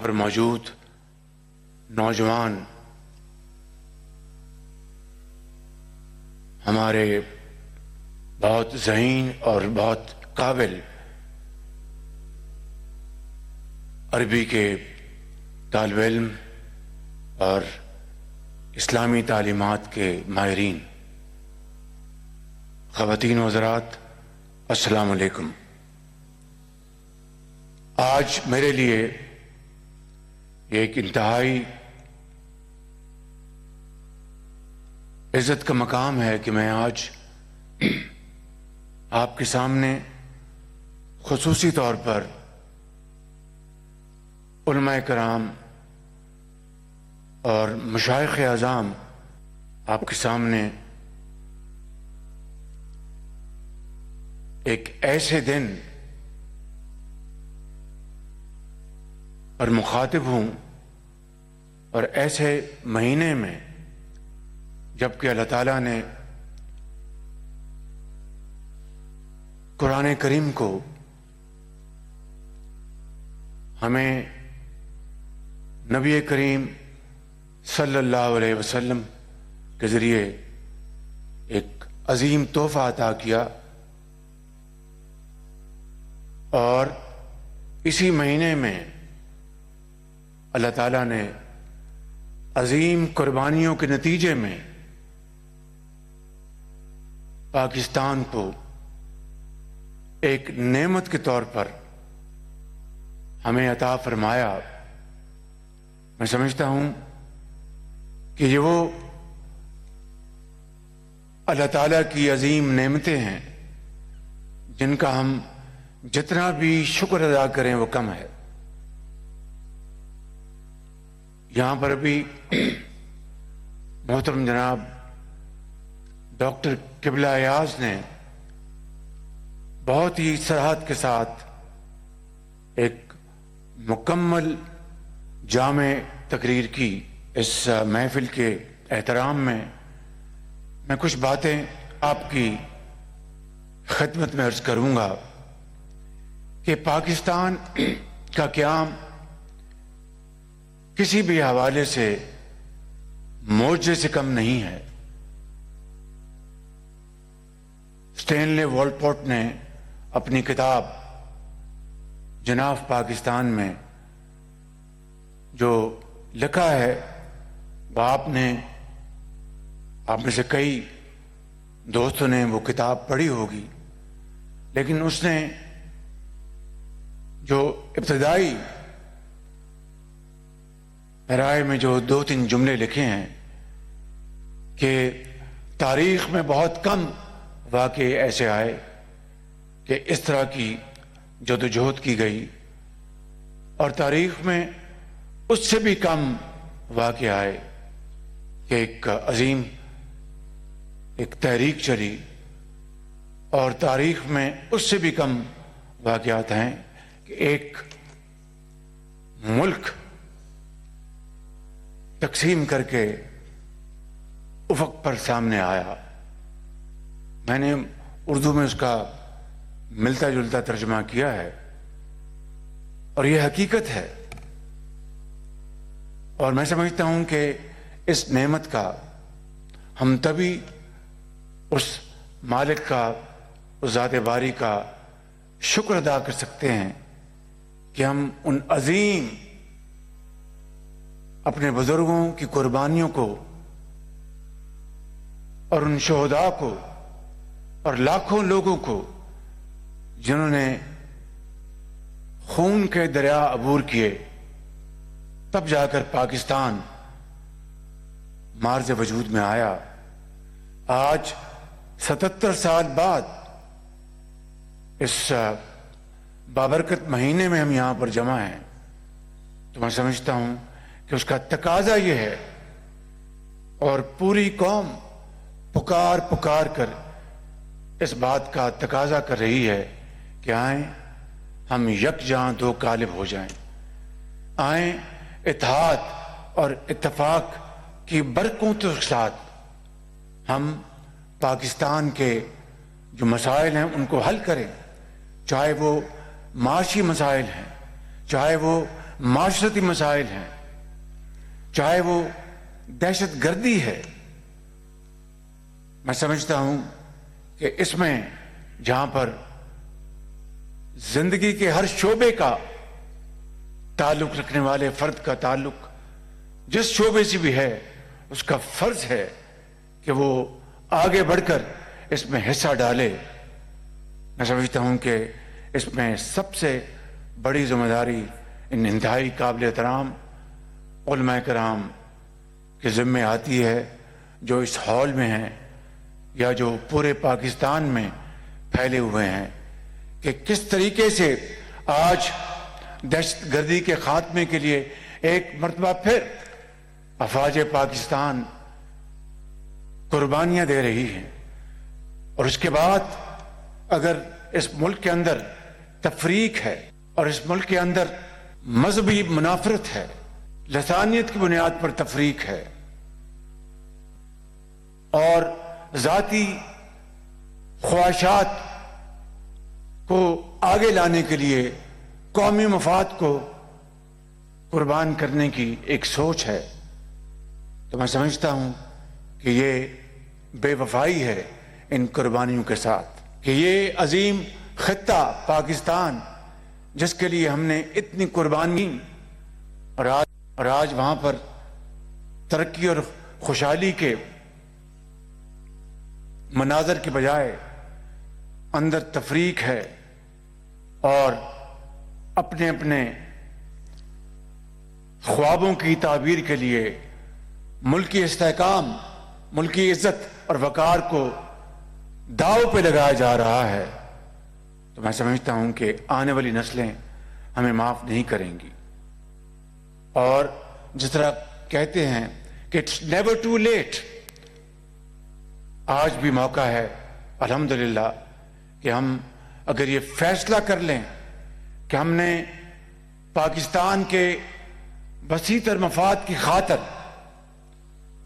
پر موجود نوجوان ہمارے بہت ذہین اور بہت قابل عربی کے طالب علم اور اسلامی تعلیمات کے ماہرین، خواتین و حضرات، السلام علیکم۔ آج میرے لیے ایک انتہائی عزت کا مقام ہے کہ میں آج آپ کے سامنے خصوصی طور پر علماء کرام اور مشائخ اعظام آپ کے سامنے ایک ایسے دن پر مخاطب ہوں اور ایسے مہینے میں جبکہ اللہ تعالیٰ نے قرآن کریم کو ہمیں نبی کریم صلی اللہ علیہ وسلم کے ذریعے ایک عظیم تحفہ عطا کیا، اور اسی مہینے میں اللہ تعالیٰ نے عظیم قربانیوں کے نتیجے میں پاکستان کو ایک نعمت کے طور پر ہمیں عطا فرمایا۔ میں سمجھتا ہوں کہ یہ وہ اللہ تعالیٰ کی عظیم نعمتیں ہیں جن کا ہم جتنا بھی شکر ادا کریں وہ کم ہے۔ یہاں پر بھی محترم جناب ڈاکٹر قبلہ ایاز نے بہت ہی صراحت کے ساتھ ایک مکمل جامع تقریر کی۔ اس محفل کے احترام میں کچھ باتیں آپ کی خدمت میں عرض کروں گا کہ پاکستان کا قیام کسی بھی حوالے سے معجزے سے کم نہیں ہے۔ اسٹینلے والپورٹ نے اپنی کتاب جناح پاکستان میں جو لکھا ہے وہ آپ میں سے کئی دوستوں نے وہ کتاب پڑھی ہوگی، لیکن اس نے جو ابتدائی رائے میں جو 2-3 جملے لکھے ہیں کہ تاریخ میں بہت کم واقعے ایسے آئے کہ اس طرح کی جدوجہد کی گئی، اور تاریخ میں اس سے بھی کم واقعے آئے کہ ایک عظیم ایک تحریک چلی، اور تاریخ میں اس سے بھی کم واقعات ہیں کہ ایک ملک تقسیم کر کے افق پر سامنے آیا۔ میں نے اردو میں اس کا ملتا جلتا ترجمہ کیا ہے، اور یہ حقیقت ہے، اور میں سمجھتا ہوں کہ اس نعمت کا ہم تبھی اس مالک کا، اس ذات باری کا شکر ادا کر سکتے ہیں کہ ہم ان عظیم اپنے بزرگوں کی قربانیوں کو اور ان شہداء کو اور لاکھوں لوگوں کو جنہوں نے خون کے دریا عبور کیے، تب جا کر پاکستان مارز وجود میں آیا۔ آج 77 سال بعد اس بابرکت مہینے میں ہم یہاں پر جمع ہیں، تو میں سمجھتا ہوں کہ اس کا تقاضا یہ ہے، اور پوری قوم پکار پکار کر اس بات کا تقاضا کر رہی ہے کہ آئیں ہم یکجاں دو قالب ہو جائیں، آئیں اتحاد اور اتفاق کی برکتوں کے ساتھ ہم پاکستان کے جو مسائل ہیں ان کو حل کریں، چاہے وہ معاشی مسائل ہیں، چاہے وہ معاشرتی مسائل ہیں، چاہے وہ دہشت گردی ہے، میں سمجھتا ہوں کہ اس میں جہاں پر زندگی کے ہر شعبے کا تعلق رکھنے والے فرد کا تعلق جس شعبے سے بھی ہے، اس کا فرض ہے کہ وہ آگے بڑھ کر اس میں حصہ ڈالے۔ میں سمجھتا ہوں کہ اس میں سب سے بڑی ذمہ داری ان انتہائی قابل احترام علماء کرام کے ذمے آتی ہے، جو اس ہال میں ہیں یا جو پورے پاکستان میں پھیلے ہوئے ہیں، کہ کس طریقے سے آج دہشت گردی کے خاتمے کے لیے ایک مرتبہ پھر افواج پاکستان قربانیاں دے رہی ہیں، اور اس کے بعد اگر اس ملک کے اندر تفریق ہے اور اس ملک کے اندر مذہبی منافرت ہے، لسانیت کی بنیاد پر تفریق ہے اور ذاتی خواہشات کو آگے لانے کے لیے قومی مفاد کو قربان کرنے کی ایک سوچ ہے، تو میں سمجھتا ہوں کہ یہ بے وفائی ہے ان قربانیوں کے ساتھ، کہ یہ عظیم خطہ پاکستان جس کے لیے ہم نے اتنی قربانی اور آج وہاں پر ترقی اور خوشحالی کے مناظر کے بجائے اندر تفریق ہے اور اپنے اپنے خوابوں کی تعبیر کے لیے ملکی استحکام، ملکی عزت اور وقار کو داؤ پہ لگایا جا رہا ہے، تو میں سمجھتا ہوں کہ آنے والی نسلیں ہمیں معاف نہیں کریں گی۔ اور جس طرح کہتے ہیں کہ اٹس نیور ٹو لیٹ، آج بھی موقع ہے الحمدللہ کہ ہم اگر یہ فیصلہ کر لیں کہ ہم نے پاکستان کے وسیع تر مفاد کی خاطر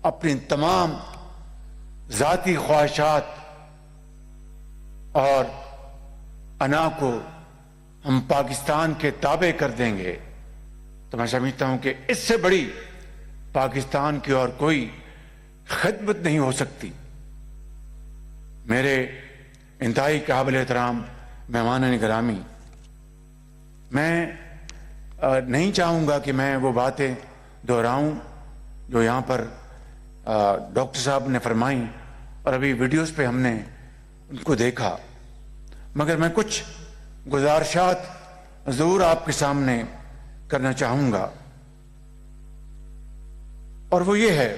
اپنی تمام ذاتی خواہشات اور انا کو ہم پاکستان کے تابع کر دیں گے، تو میں سمجھتا ہوں کہ اس سے بڑی پاکستان کی اور کوئی خدمت نہیں ہو سکتی۔ میرے انتہائی قابل احترام مہمان گرامی، میں نہیں چاہوں گا کہ میں وہ باتیں دہراؤں جو یہاں پر ڈاکٹر صاحب نے فرمائیں اور ابھی ویڈیوز پہ ہم نے ان کو دیکھا، مگر میں کچھ گزارشات ضرور آپ کے سامنے کرنا چاہوں گا، اور وہ یہ ہے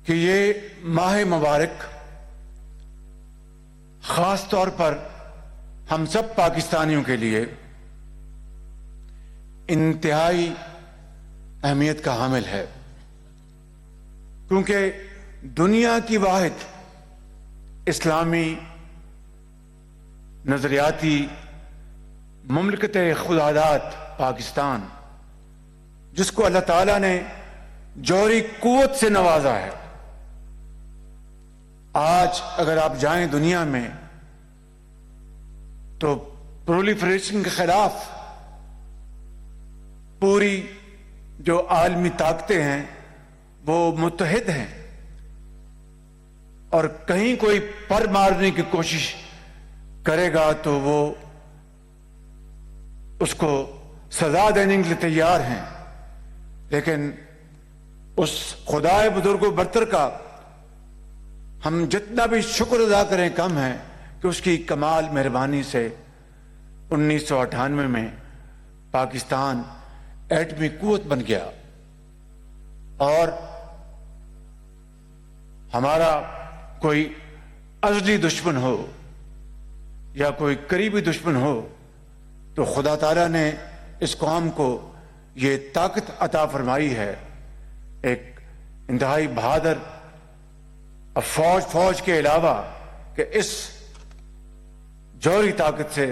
کہ یہ ماہ مبارک خاص طور پر ہم سب پاکستانیوں کے لیے انتہائی اہمیت کا حامل ہے، کیونکہ دنیا کی واحد اسلامی نظریاتی مملکت خداداد پاکستان، جس کو اللہ تعالیٰ نے جوہری قوت سے نوازا ہے، آج اگر آپ جائیں دنیا میں تو پرولیفریشن کے خلاف پوری جو عالمی طاقتیں ہیں وہ متحد ہیں، اور کہیں کوئی پر مارنے کی کوشش کرے گا تو وہ اس کو سزا دینے کے لیے تیار ہیں، لیکن اس خدائے بزرگ و برتر کا ہم جتنا بھی شکر ادا کریں کم ہے کہ اس کی کمال مہربانی سے 1998 میں پاکستان ایٹمی قوت بن گیا، اور ہمارا کوئی ازلی دشمن ہو یا کوئی قریبی دشمن ہو تو خدا تعالیٰ نے اس قوم کو یہ طاقت عطا فرمائی ہے، ایک انتہائی بہادر فوج کے علاوہ، کہ اس جوہری طاقت سے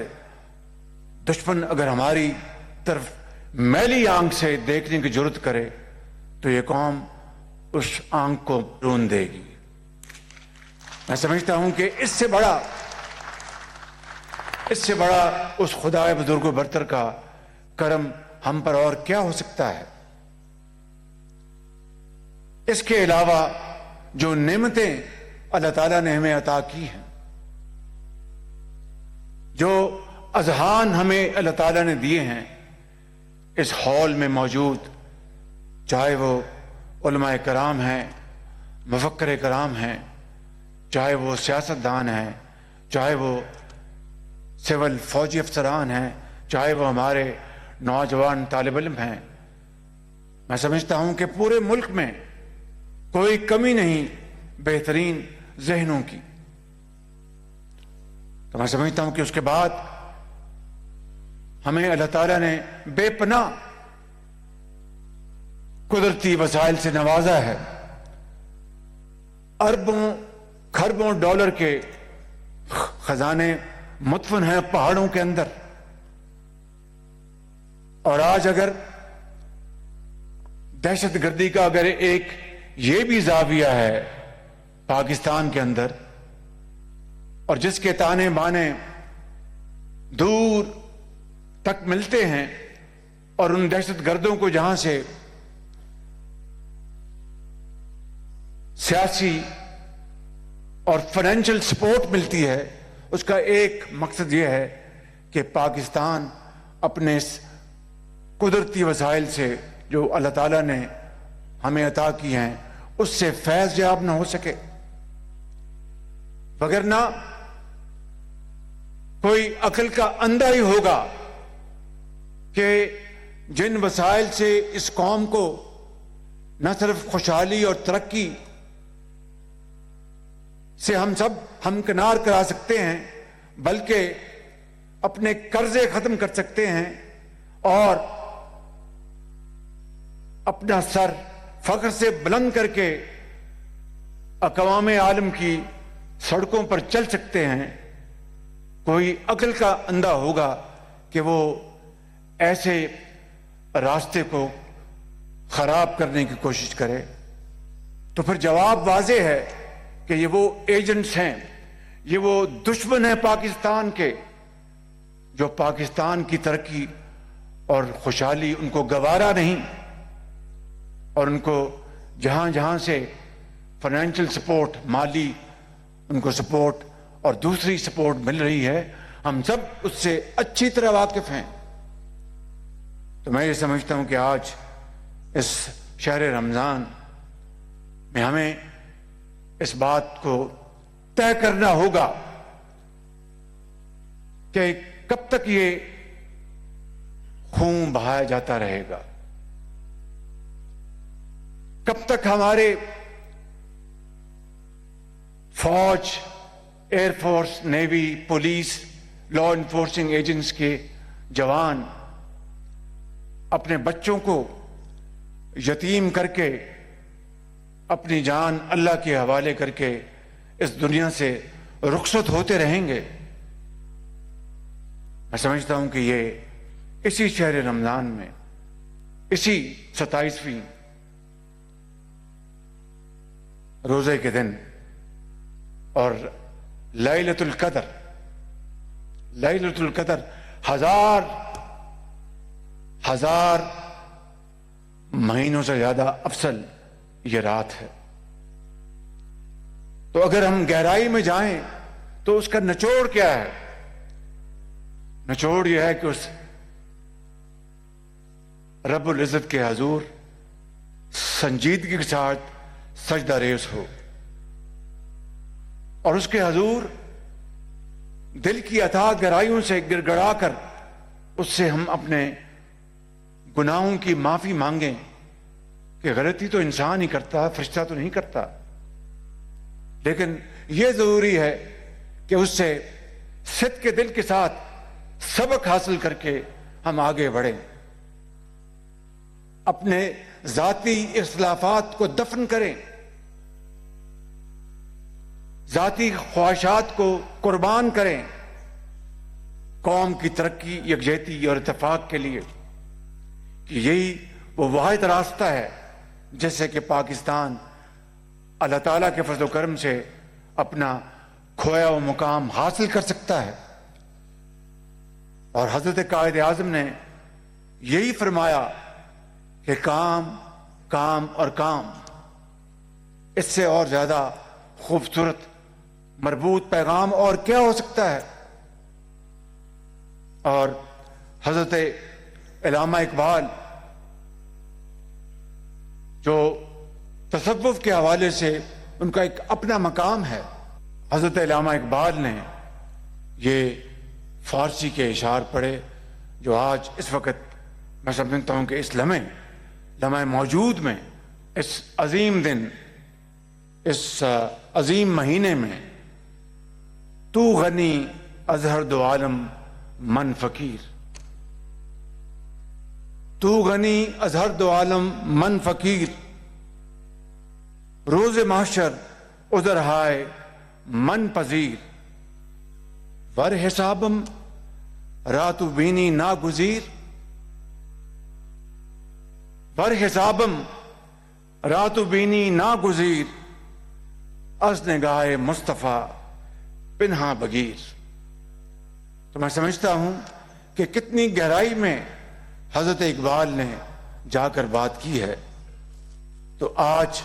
دشمن اگر ہماری طرف میلی آنکھ سے دیکھنے کی جرت کرے تو یہ قوم اس آنکھ کو رون دے گی۔ میں سمجھتا ہوں کہ اس سے بڑا اس سے بڑا اس خدائے بزرگ و برتر کا کرم ہم پر اور کیا ہو سکتا ہے؟ اس کے علاوہ جو نعمتیں اللہ تعالیٰ نے ہمیں عطا کی ہیں، جو اذہان ہمیں اللہ تعالیٰ نے دیے ہیں اس ہال میں موجود، چاہے وہ علماء کرام ہیں، مفکر کرام ہیں، چاہے وہ سیاستدان ہیں، چاہے وہ سول فوجی افسران ہیں، چاہے وہ ہمارے نوجوان طالب علم ہیں، میں سمجھتا ہوں کہ پورے ملک میں کوئی کمی نہیں بہترین ذہنوں کی۔ تو میں سمجھتا ہوں کہ اس کے بعد ہمیں اللہ تعالیٰ نے بے پناہ قدرتی وسائل سے نوازا ہے۔ اربوں کھربوں ڈالر کے خزانے مدفون ہیں پہاڑوں کے اندر، اور آج اگر دہشت گردی کا اگر ایک یہ بھی زاویہ ہے پاکستان کے اندر، اور جس کے تانے بانے دور تک ملتے ہیں، اور ان دہشت گردوں کو جہاں سے سیاسی اور فائنینشیل سپورٹ ملتی ہے، اس کا ایک مقصد یہ ہے کہ پاکستان اپنے اس قدرتی وسائل سے جو اللہ تعالیٰ نے ہمیں عطا کی ہیں اس سے فیض یاب نہ ہو سکے، وگرنہ کوئی عقل کا اندھا ہی ہوگا کہ جن وسائل سے اس قوم کو نہ صرف خوشحالی اور ترقی سے ہم سب ہمکنار کرا سکتے ہیں، بلکہ اپنے قرضے ختم کر سکتے ہیں اور اپنا سر فخر سے بلند کر کے اقوام عالم کی سڑکوں پر چل سکتے ہیں، کوئی عقل کا اندھا ہوگا کہ وہ ایسے راستے کو خراب کرنے کی کوشش کرے۔ تو پھر جواب واضح ہے کہ یہ وہ ایجنٹس ہیں، یہ وہ دشمن ہیں پاکستان کے، جو پاکستان کی ترقی اور خوشحالی ان کو گوارا نہیں، اور ان کو جہاں جہاں سے فائنینشیل سپورٹ، مالی ان کو سپورٹ اور دوسری سپورٹ مل رہی ہے، ہم سب اس سے اچھی طرح واقف ہیں۔ تو میں یہ سمجھتا ہوں کہ آج اس شہر رمضان میں ہمیں اس بات کو طے کرنا ہوگا کہ کب تک یہ خون بہایا جاتا رہے گا، کب تک ہمارے فوج، air force, navy, police, law enforcing agents کے جوان اپنے بچوں کو یتیم کر کے اپنی جان اللہ کے حوالے کر کے اس دنیا سے رخصت ہوتے رہیں گے۔ میں سمجھتا ہوں کہ یہ اسی شہر رمضان میں، اسی 27ویں روزے کے دن اور لیلۃ القدر، لیلۃ القدر ہزار مہینوں سے زیادہ افضل یہ رات ہے۔ تو اگر ہم گہرائی میں جائیں تو اس کا نچوڑ کیا ہے؟ نچوڑ یہ ہے کہ اس رب العزت کے حضور سنجیدگی کے ساتھ سجدہ ریز ہو، اور اس کے حضور دل کی اتھاہ گہرائیوں سے گڑ گڑا کر اس سے ہم اپنے گناہوں کی معافی مانگیں کہ غلطی تو انسان ہی کرتا، فرشتہ تو نہیں کرتا، لیکن یہ ضروری ہے کہ اس سے صدق کے دل کے ساتھ سبق حاصل کر کے ہم آگے بڑھیں، اپنے ذاتی اختلافات کو دفن کریں، ذاتی خواہشات کو قربان کریں قوم کی ترقی، یکجہتی اور اتفاق کے لیے، کہ یہی وہ واحد راستہ ہے جس سے کہ پاکستان اللہ تعالیٰ کے فضل و کرم سے اپنا کھویا ہوا مقام حاصل کر سکتا ہے۔ اور حضرت قائد اعظم نے یہی فرمایا کہ کام کام اور کام، اس سے اور زیادہ خوبصورت مربوط پیغام اور کیا ہو سکتا ہے؟ اور حضرت علامہ اقبال جو تصوف کے حوالے سے ان کا ایک اپنا مقام ہے، حضرت علامہ اقبال نے یہ فارسی کے اشعار پڑھے جو آج اس وقت میں سمجھتا ہوں کہ اس لمحے موجود میں، اس عظیم دن، اس عظیم مہینے میں، تو غنی از ہر دو عالم من فقیر، تو غنی از ہر دو عالم من فقیر، روز محشر ادھر ہائے من پذیر، ور حسابم راتو بینی ناگزیر، ور حسابم راتو بینی ناگزیر، از نگاہ مصطفیٰ پنہا بگیر۔ تو میں سمجھتا ہوں کہ کتنی گہرائی میں حضرت اقبال نے جا کر بات کی ہے۔ تو آج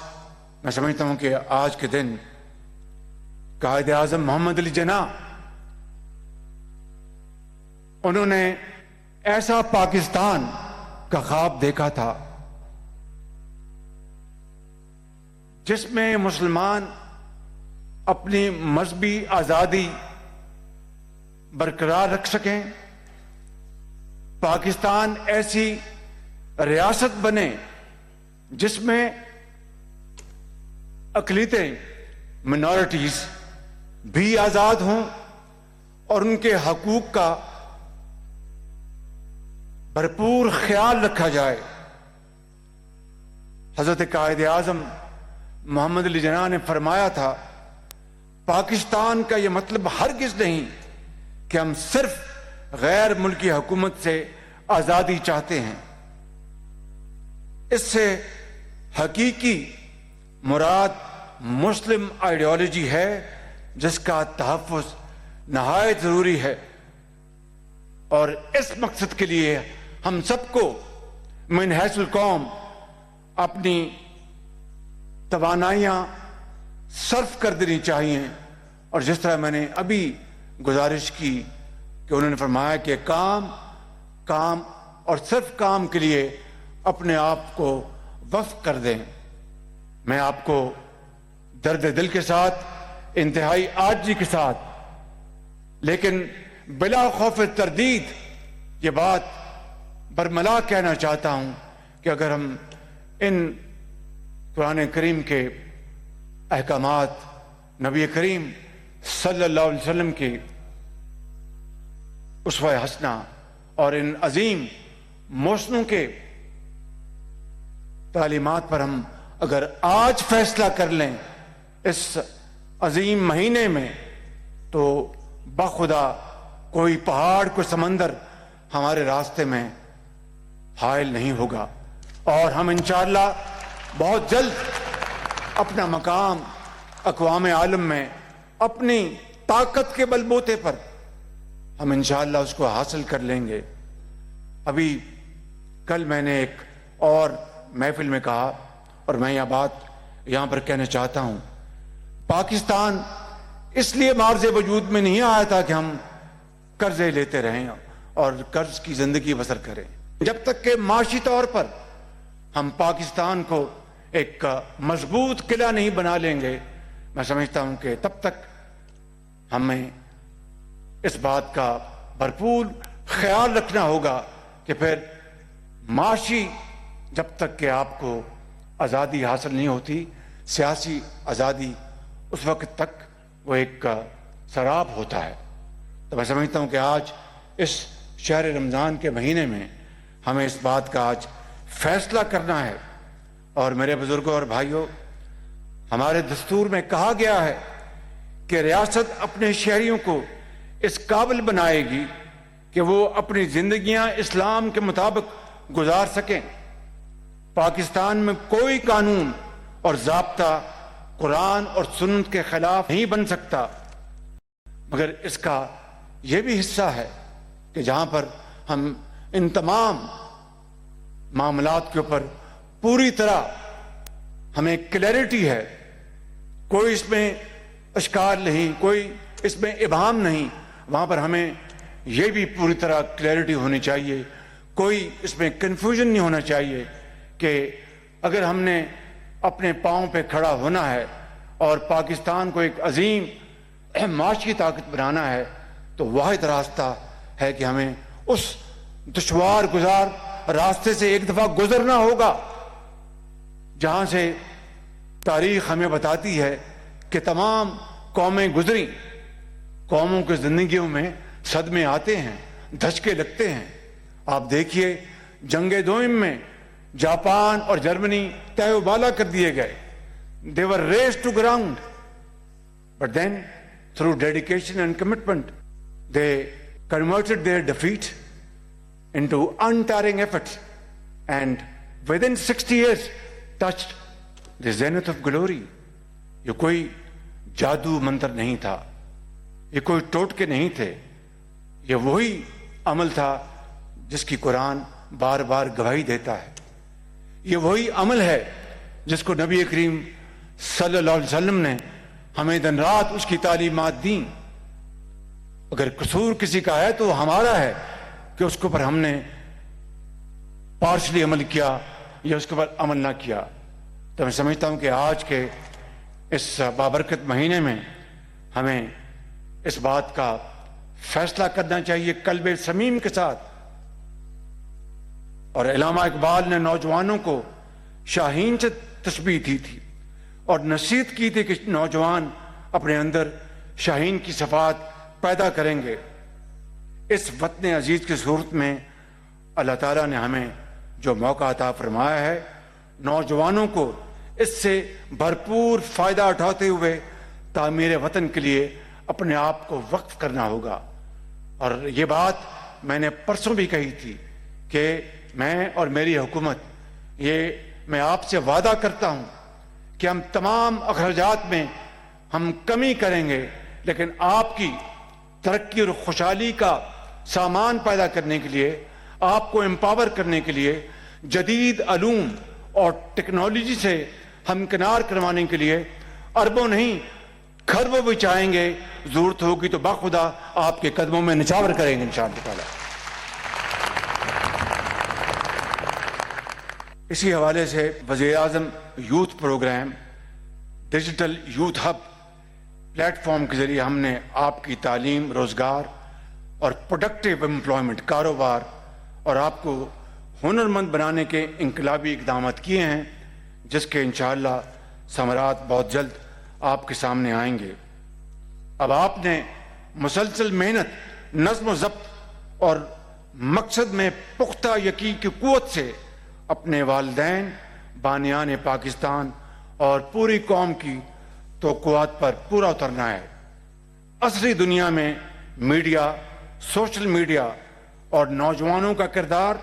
میں سمجھتا ہوں کہ آج کے دن قائد اعظم محمد علی جناح، انہوں نے ایسا پاکستان کا خواب دیکھا تھا جس میں مسلمان اپنی مذہبی آزادی برقرار رکھ سکیں، پاکستان ایسی ریاست بنے جس میں اقلیتیں، منارٹیز بھی آزاد ہوں اور ان کے حقوق کا بھرپور خیال رکھا جائے۔ حضرت قائد اعظم محمد علی جناح نے فرمایا تھا، پاکستان کا یہ مطلب ہرگز نہیں کہ ہم صرف غیر ملکی حکومت سے آزادی چاہتے ہیں، اس سے حقیقی مراد مسلم آئیڈیالوجی ہے جس کا تحفظ نہایت ضروری ہے، اور اس مقصد کے لیے ہم سب کو من حیث القوم اپنی توانائیاں صرف کر دینی چاہیے۔ اور جس طرح میں نے ابھی گزارش کی کہ انہوں نے فرمایا کہ کام کام اور صرف کام کے لیے اپنے آپ کو وقف کر دیں، میں آپ کو درد دل کے ساتھ، انتہائی عاجزی کے ساتھ، لیکن بلا خوف تردید یہ بات برملا کہنا چاہتا ہوں کہ اگر ہم ان قرآن کریم کے احکامات، نبی کریم صلی اللہ علیہ وسلم کی اسوہ حسنہ اور ان عظیم محسنوں کے تعلیمات پر ہم اگر آج فیصلہ کر لیں اس عظیم مہینے میں، تو بخدا کوئی پہاڑ، کوئی سمندر ہمارے راستے میں حائل نہیں ہوگا، اور ہم انشاءاللہ بہت جلد اپنا مقام اقوام عالم میں اپنی طاقت کے بل بوتے پر ہم انشاءاللہ اس کو حاصل کر لیں گے۔ ابھی کل میں نے ایک اور محفل میں کہا، اور میں یہ بات یہاں پر کہنا چاہتا ہوں، پاکستان اس لیے معرض وجود میں نہیں آیا تھا کہ ہم قرضے لیتے رہیں اور قرض کی زندگی بسر کریں۔ جب تک کہ معاشی طور پر ہم پاکستان کو ایک مضبوط قلعہ نہیں بنا لیں گے، میں سمجھتا ہوں کہ تب تک ہمیں اس بات کا بھرپور خیال رکھنا ہوگا کہ پھر معاشی، جب تک کہ آپ کو آزادی حاصل نہیں ہوتی، سیاسی آزادی، اس وقت تک وہ ایک سراب ہوتا ہے۔ تو میں سمجھتا ہوں کہ آج اس شہر رمضان کے مہینے میں ہمیں اس بات کا آج فیصلہ کرنا ہے۔ اور میرے بزرگوں اور بھائیوں، ہمارے دستور میں کہا گیا ہے کہ ریاست اپنے شہریوں کو اس قابل بنائے گی کہ وہ اپنی زندگیاں اسلام کے مطابق گزار سکیں۔ پاکستان میں کوئی قانون اور ضابطہ قرآن اور سنت کے خلاف نہیں بن سکتا، مگر اس کا یہ بھی حصہ ہے کہ جہاں پر ہم ان تمام معاملات کے اوپر پوری طرح ہمیں کلیئرٹی ہے، کوئی اس میں اشکال نہیں، کوئی اس میں ابہام نہیں، وہاں پر ہمیں یہ بھی پوری طرح کلیئرٹی ہونی چاہیے، کوئی اس میں کنفیوژن نہیں ہونا چاہیے کہ اگر ہم نے اپنے پاؤں پہ کھڑا ہونا ہے اور پاکستان کو ایک عظیم معاشی طاقت بنانا ہے تو واحد راستہ ہے کہ ہمیں اس دشوار گزار راستے سے ایک دفعہ گزرنا ہوگا جہاں سے تاریخ ہمیں بتاتی ہے کہ تمام قومیں گزری، قوموں کی زندگیوں میں صدمے آتے ہیں، دھچکے لگتے ہیں۔ آپ دیکھیے جنگ دوئم میں جاپان اور جرمنی تہہ و بالا کر دیے گئے، they were razed to ground, but then through dedication and commitment they converted their defeat into untiring efforts and within 60 years touched the zenith of glory۔ یہ کوئی جادو منتر نہیں تھا، یہ کوئی ٹوٹکے نہیں تھے، یہ وہی عمل تھا جس کی قرآن بار بار گواہی دیتا ہے، یہ وہی عمل ہے جس کو نبی کریم صلی اللہ علیہ وسلم نے ہمیں دن رات اس کی تعلیمات دیں۔ اگر قصور کسی کا ہے تو ہمارا ہے کہ اس کے اوپر ہم نے پارشلی عمل کیا یا اس کے اوپر عمل نہ کیا۔ تو میں سمجھتا ہوں کہ آج کے اس بابرکت مہینے میں ہمیں اس بات کا فیصلہ کرنا چاہیے قلب سمیم کے ساتھ۔ اور علامہ اقبال نے نوجوانوں کو شاہین سے تشبیہ دی تھی اور نصیحت کی تھی کہ نوجوان اپنے اندر شاہین کی صفات پیدا کریں گے۔ اس وطن عزیز کی صورت میں اللہ تعالیٰ نے ہمیں جو موقع عطا فرمایا ہے، نوجوانوں کو اس سے بھرپور فائدہ اٹھاتے ہوئے تعمیر وطن کے لیے اپنے آپ کو وقف کرنا ہوگا۔ اور یہ بات میں نے پرسوں بھی کہی تھی کہ میں اور میری حکومت، یہ میں آپ سے وعدہ کرتا ہوں کہ ہم تمام اخراجات میں ہم کمی کریں گے، لیکن آپ کی ترقی اور خوشحالی کا سامان پیدا کرنے کے لیے، آپ کو امپاور کرنے کے لیے، جدید علوم اور ٹیکنالوجی سے ہمکنار کروانے کے لیے اربوں نہیں کھربوں بھی چاہیں گے، ضرورت ہوگی تو باخدا آپ کے قدموں میں نچھاور کریں گے انشاءاللہ تعالی۔ اسی حوالے سے وزیر اعظم youth programme, digital youth hub platform کے ذریعے ہم نے آپ کی تعلیم، روزگار اور پروڈکٹیو امپلائمنٹ، کاروبار اور آپ کو ہنرمند بنانے کے انقلابی اقدامات کیے ہیں، جس کے انشاءاللہ ثمرات بہت جلد آپ کے سامنے آئیں گے۔ اب آپ نے مسلسل محنت، نظم و ضبط اور مقصد میں پختہ یقین کی قوت سے اپنے والدین، بانیان پاکستان اور پوری قوم کی توقعات پر پورا اترنا ہے۔ عصری دنیا میں میڈیا، سوشل میڈیا اور نوجوانوں کا کردار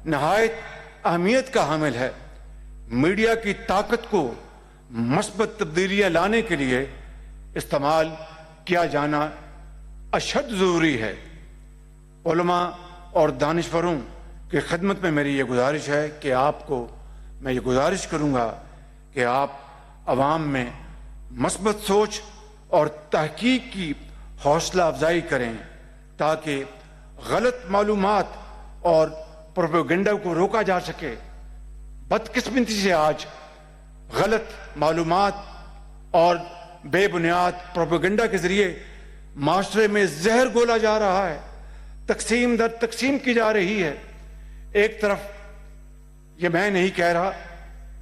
نہایت اہمیت کا حامل ہے۔ میڈیا کی طاقت کو مثبت تبدیلیاں لانے کے لیے استعمال کیا جانا اشد ضروری ہے۔ علماء اور دانشوروں کی خدمت میں میری یہ گزارش ہے کہ آپ کو میں یہ گزارش کروں گا کہ آپ عوام میں مثبت سوچ اور تحقیق کی حوصلہ افزائی کریں تاکہ غلط معلومات اور پروپیگنڈا کو روکا جا سکے۔ بدقسمتی سے آج غلط معلومات اور بے بنیاد پروپیگنڈا کے ذریعے معاشرے میں زہر گھولا جا رہا ہے، تقسیم در تقسیم کی جا رہی ہے۔ ایک طرف یہ میں نہیں کہہ رہا،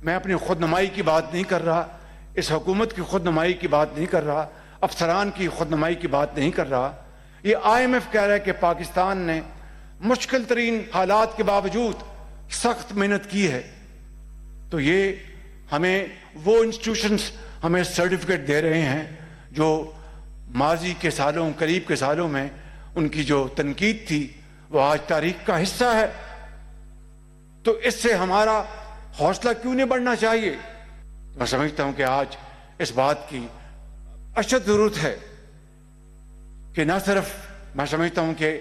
میں اپنی خود نمائی کی بات نہیں کر رہا، اس حکومت کی خود نمائی کی بات نہیں کر رہا، افسران کی خود نمائی کی بات نہیں کر رہا، یہ IMF کہہ رہا ہے کہ پاکستان نے مشکل ترین حالات کے باوجود سخت محنت کی ہے۔ تو یہ ہمیں وہ انسٹیٹیوشنز ہمیں سرٹیفکیٹ دے رہے ہیں جو ماضی کے سالوں، قریب کے سالوں میں ان کی جو تنقید تھی وہ آج تاریخ کا حصہ ہے۔ تو اس سے ہمارا حوصلہ کیوں نہیں بڑھنا چاہیے؟ میں سمجھتا ہوں کہ آج اس بات کی اشد ضرورت ہے کہ نہ صرف میں سمجھتا ہوں کہ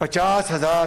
50,000